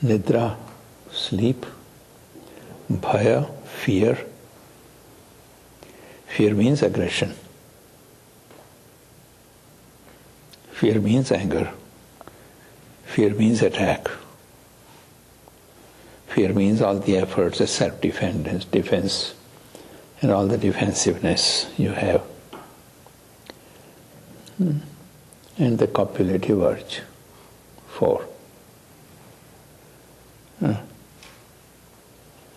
Nidra, sleep. Bhaya, fear. Fear means aggression. Fear means anger. Fear means attack. Fear means all the efforts of self-defense, and all the defensiveness you have. And the copulative urge, 4.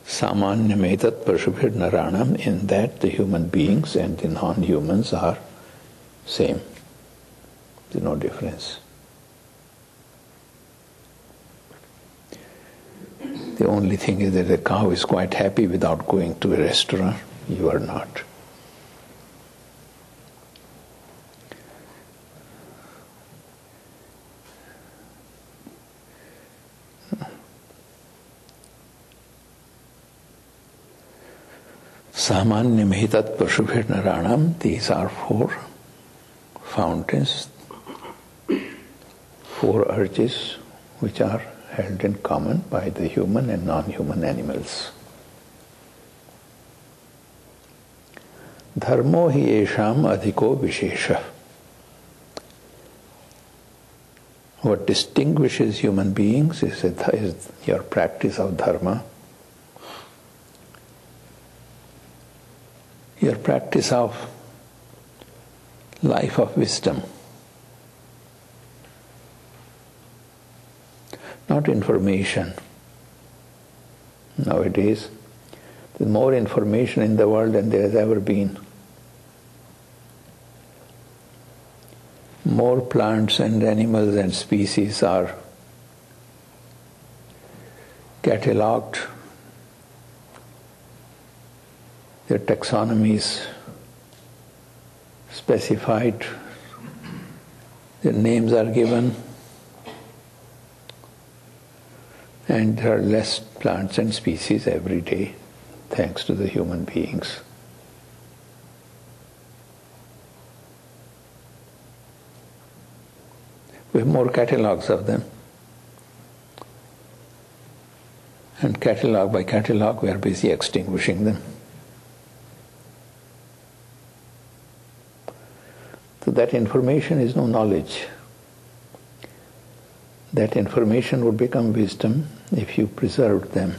Samanyam etat pashubhir naranam, in that the human beings and the non-humans are same. There's no difference. The only thing is that the cow is quite happy without going to a restaurant. You are not. Samanyam hitat pashubhir naranam, these are 4 fountains, 4 urges which are held in common by the human and non-human animals. Dharmo hi esham adhiko vishesha. What distinguishes human beings is your practice of dharma, your practice of life of wisdom. Not information. Nowadays, there's more information in the world than there has ever been. More plants and animals and species are catalogued. Their taxonomies specified. Their names are given. And there are less plants and species every day, thanks to the human beings. We have more catalogues of them. And catalogue by catalogue, we are busy extinguishing them. So that information is no knowledge. That information would become wisdom if you preserved them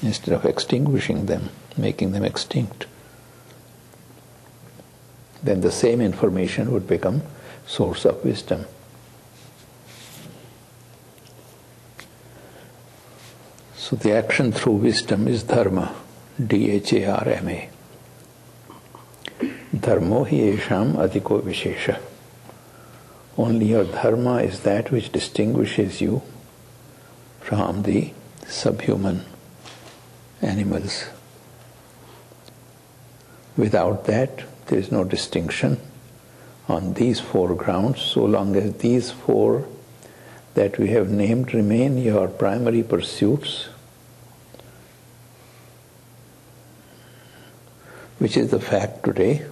instead of extinguishing them, making them extinct. Then the same information would become source of wisdom. So the action through wisdom is dharma, D-H-A-R-M-A. Dharmo hi esham adhiko vishesha. Only your dharma is that which distinguishes you from the subhuman animals. Without that, there is no distinction on these 4 grounds. So long as these 4 that we have named remain your primary pursuits, which is the fact today,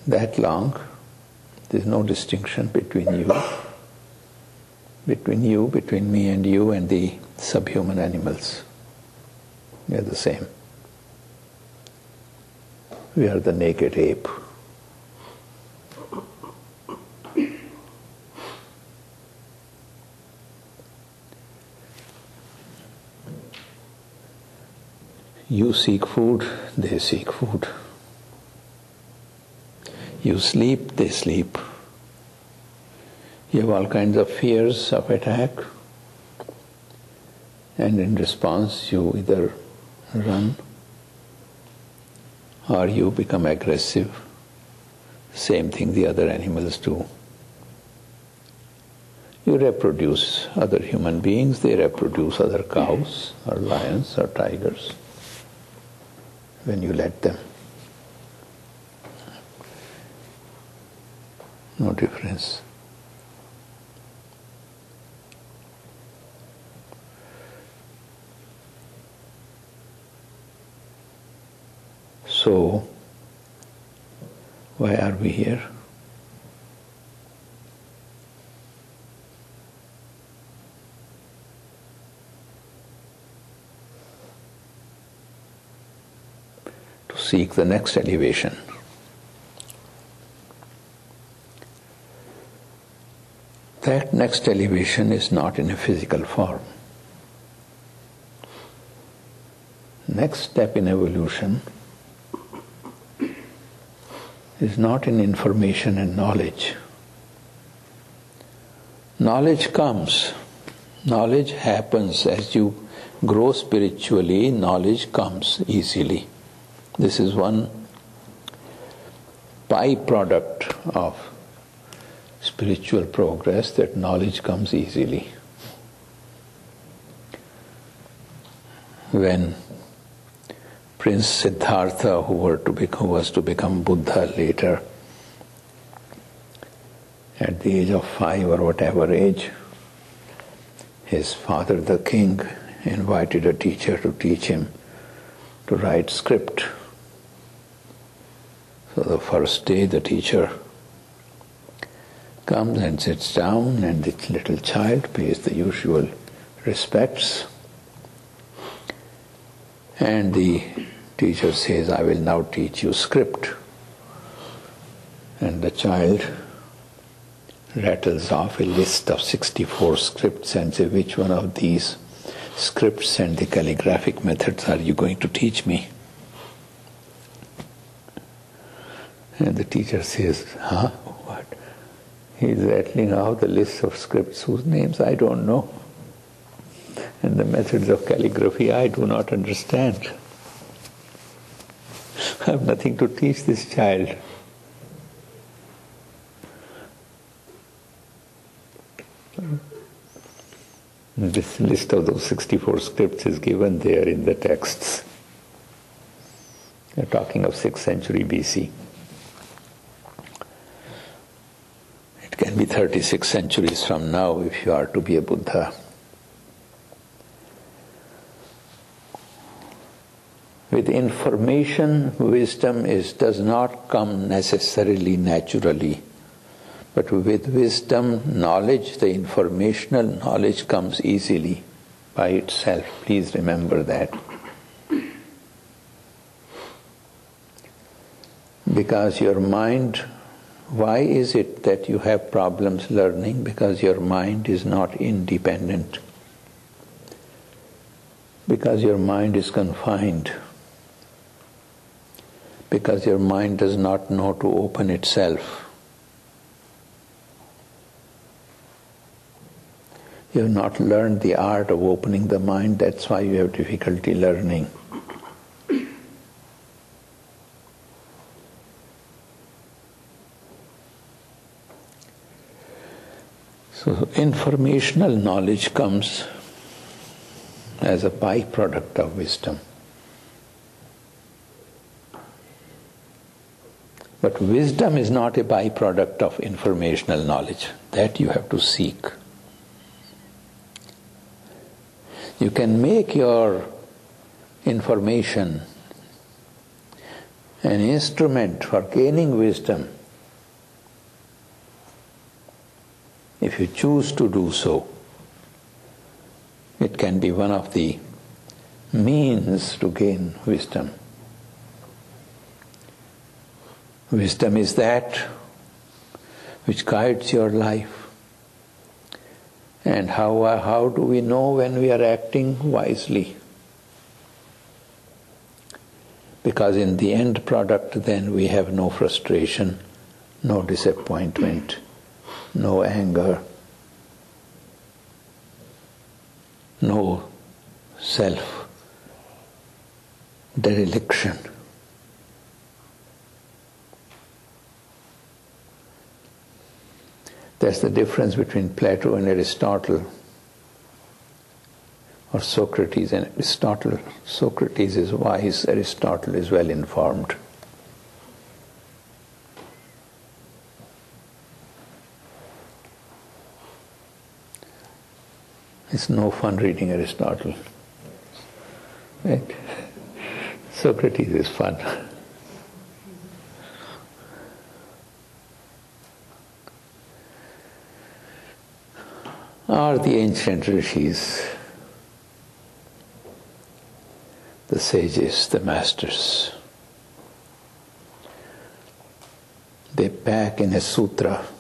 that long, there is no distinction between me and you and the subhuman animals. We are the same. We are the naked ape. You seek food, they seek food. You sleep, they sleep. You have all kinds of fears of attack, and in response you either run or you become aggressive. Same thing the other animals do. You reproduce other human beings, they reproduce other cows or lions or tigers when you let them. No difference. So, why are we here? to seek the next elevation. That next elevation is not in a physical form. Next step in evolution is not in information and knowledge. Knowledge comes, knowledge happens as you grow spiritually, knowledge comes easily. This is one byproduct of spiritual progress, that knowledge comes easily. When Prince Siddhartha, who was to become Buddha later, at the age of 5 or whatever age, his father, the king, invited a teacher to teach him to write script. So the first day the teacher comes and sits down, and the little child pays the usual respects. And the teacher says, "I will now teach you script." And the child rattles off a list of 64 scripts and says, "Which one of these scripts and the calligraphic methods are you going to teach me?" And the teacher says, "Huh? What?" He's rattling out the list of scripts whose names I don't know, and the methods of calligraphy I do not understand. I have nothing to teach this child. This list of those 64 scripts is given there in the texts. They're talking of 6th century BC. It can be 36 centuries from now if you are to be a Buddha. With information, wisdom does not come necessarily naturally. But with wisdom, knowledge, the informational knowledge comes easily by itself. Please remember that. Because your mind, why is it that you have problems learning? Because your mind is not independent. Because your mind is confined. Because your mind does not know to open itself. You have not learned the art of opening the mind, that's why you have difficulty learning. So informational knowledge comes as a byproduct of wisdom. But wisdom is not a byproduct of informational knowledge. That you have to seek. You can make your information an instrument for gaining wisdom if you choose to do so. It can be one of the means to gain wisdom. Wisdom is that which guides your life. And how do we know when we are acting wisely? Because in the end product then we have no frustration, no disappointment, no anger, no self-dereliction. That's the difference between Plato and Aristotle, or Socrates and Aristotle. Socrates is wise, Aristotle is well informed. It's no fun reading Aristotle. Right? Socrates is fun. Or the ancient rishis, the sages, the masters. they pack in a sutra.